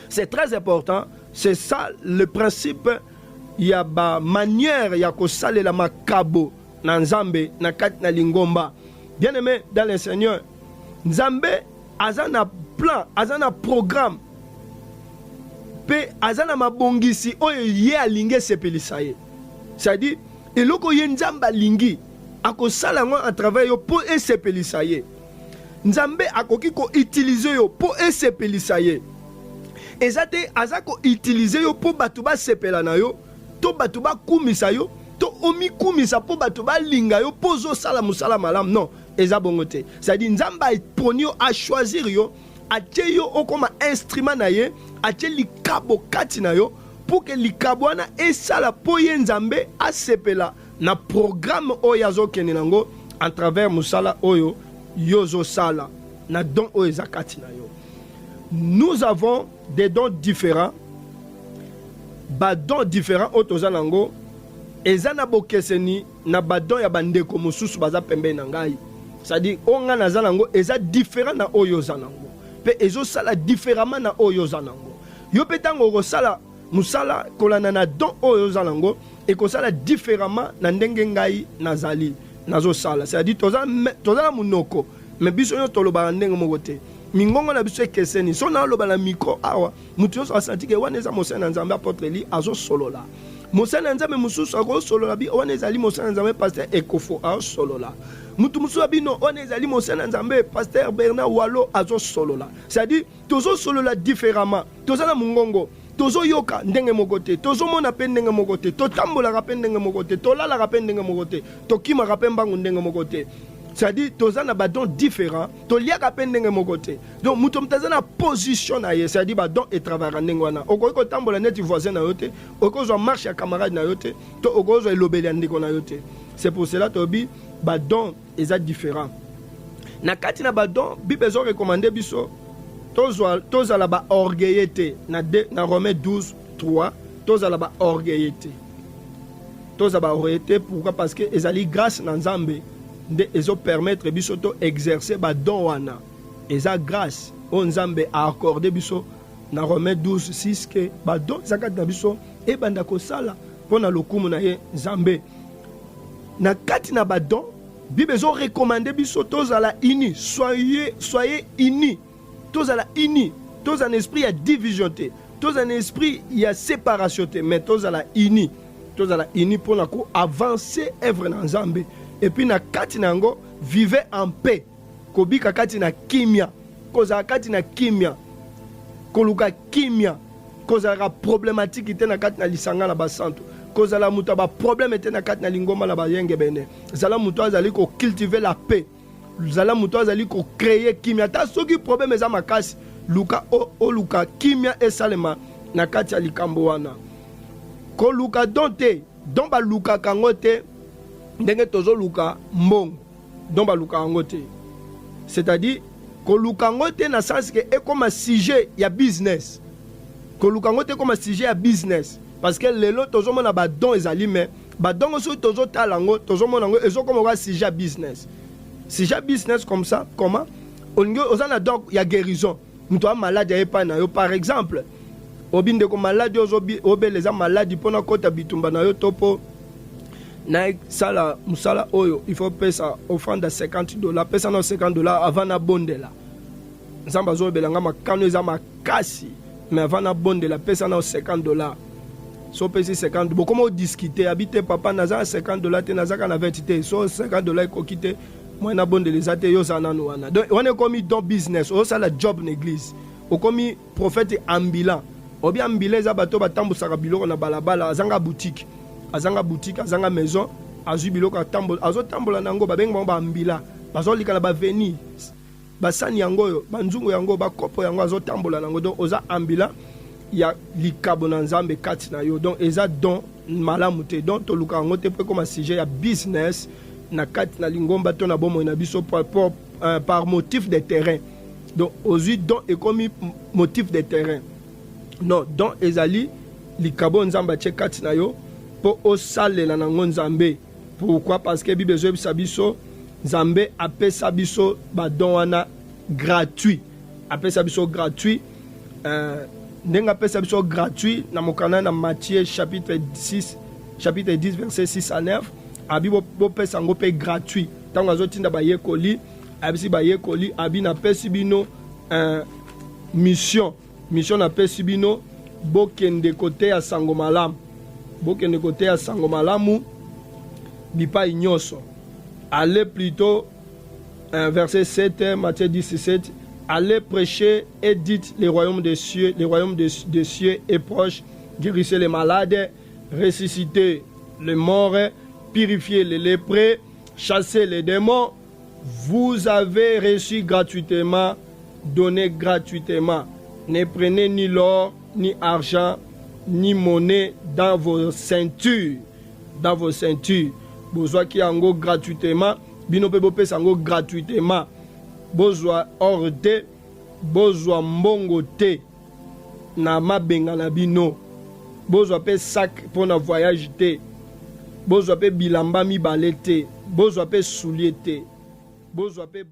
C'est très important. C'est ça le principe. Il y a une manière, il y a que ça le makabo na Nzambe na kati na lingomba. Bien aimé dans le Seigneur, Nzambe azana plan, azana programme. Pe azana mabongisi oyo ye alinge sepelisa ye. C'est-à-dire eloko ye Nzamba lingi akosala ngo à travers yo po esepelisa ye. Nzambe akoki ko utiliser yo po esepelisa ye. Ezate azako utiliser yo po batuba sepela na yo, to batuba kumisa yo, to omi kumisa po batuba linga yo po zo sala musala malam. Non, eza bongote. C'est-à-dire Nzamba poni yo a choisir yo, atie yo okoma instrument na ye, atie likabo kati na yo pour que likabo na esala po ye Nzambe a sepela na programme oyazo kenenango à travers musala oyo yozo sala na don oyo kati na yo. Nous avons des dons différents. Badons différents otozanango ezana bokeseni na badon ya bandeko mususu baza pembe na ngai. C'est-à-dire onga na zanango eza différent na oyo zanango. Pe ezo sala différemment na oyo zanango. Yo petango ko sala musala kolana na don oyo zanango et ko sala différemment na ndenge ngai nazali nazo sala. C'est-à-dire tozana munoko mais biso yo toloba ndenge mokote. Mingongo na biso ekeseni so na loba na miko awa mutu yo asenti ke wana eza mosana Nzambe apôtre li azo solola mosana Nzambe mususu azo solola bi wana ezali mosana Nzambe pasteur Ekofo azo solola mutu mususu abino wana ezali mosana Nzambe pasteur Bernard Walo azo solola. C'est-à-dire tozo solola différemment tozana mungongo tozo yoka ndenge mokote tozo mona pe ndenge mokote to tambola ka pe ndenge mokote to lala ka pe ndenge mokote to kima ka pe mbangu ndenge mokote. C'est-à-dire toza na badon différent to lia ka pendenge mokote. Donc muto mtaza na position na ye, c'est-à-dire badon et travailler ndenge wana okoki ko tambola neti voisin na yote okoki zo marche ya camarade na yote to okoki zo elobeli ndeko na yote. C'est pour cela tobi badon eza différent na kati na badon Bible zo recommander biso toza la ba orgueillité na Romains 12:3 toza la ba orgueillité toza ba orgueillité. Pourquoi? Parce que ezali grâce na Nzambe de ezo permettre biso to exercer ba don wana eza grâce o Nzambe a accordé biso na Romains 12:6 que ba don zakat na biso e banda ko sala pona lokumu na ye Nzambe na kati na ba don Bible zo recommander biso tozala uni, soyez unis, tozala uni, toza un esprit ya division te, toza un esprit ya séparation te, mais tozala uni pona ko avancer œuvre na Nzambe. Et puis na kati nango vivez en paix. Kobika kati na kimia. Koza kati na kimia. Koluka kimia. Koza ra problématique ite na kati na lisanga na basanto. Koza la muta ba problème ite na kati na lingoma la bayenge bene. Zala muto azali ko cultiver la paix. Zala muto azali ko créer kimia. Ta soki problème eza makasi. Luka o luka kimia esalema na kati ya likambo wana. Ko luka donte. Don ba luka kangote. Ndenge tozo luka mbongo donc baluka ngote, c'est-à-dire ko luka ngote na sens que e comme sujet ya business, ko luka ngote comme sujet ya business parce que lelo tozo mona ba don ezali mais ba don so tozo talango tozo mona ngo ezo comme sujet ya business comme ça. Comment on ozana donc ya guérison muto malade ya pa na yo par exemple obinde ko malade ozobi obeleza malade pona kota bitumba na yo topo na sala musala oyo il faut payer ça offrande à $50 pesa na $50 avant na bondela nzamba zo belanga makano eza makasi mais avant na bondela pesa na $50 so pesi 50 bon comment discuter habiter papa naza $50 te nazaka na verité so $50 ekokite moi na bondela zate yo sana no wana donc on est comme dans business o sala job na église o comme prophète ambulant o bien ambulant za bato batambusaka biloko na balabala azanga boutique azanga maison azu biloko azo tambola nango babengi ba ambila bazo likala ba veni basani yango yo banzungu yango ba kopo yango azo tambola nango donc oza ambila ya likabo na Nzambe kati na yo donc eza don malamu te donc to luka ngo te comme sujet ya business na kati na lingomba to na bomo na biso par motif de terrain donc ozu don et comme motif de terrain non donc ezali likabo Nzamba che kati na yo pour osalela nango Nzambe. Pourquoi? Parce que Bible zo biso Nzambe apesa biso ba don wana gratuit. Apesa biso gratuit Ndenga pesa biso gratuit na mokana na Matthieu chapitre 10 verset 6 à 9. Abi bo pesa ngo pe gratuit. Tango azotinda ba yekoli, abisi ba yekoli, abi na pesi bino mission na pesi bino bokende côté ya sango malamu. Bokende côté ya sango malamu bipa inyoso. Allez plutôt verset 7 Matthieu 17. Allez prêcher et dites le royaume des cieux est proche. Guérissez les malades, ressuscitez les morts, purifiez les lépreux, chassez les démons. Vous avez reçu gratuitement, donnez gratuitement. Ne prenez ni l'or, ni argent, ni monnaie dans vos ceintures. Dans vos ceintures. Besoin qui ango gratuitement, bino pe bopesa ango gratuitement. Bozwa or te, bozwa mbongo te na mabenga na bino, bozwa pe sac pour na voyage te, bozwa pe bilamba mibale te, bozwa pe soulier te, bozwa pe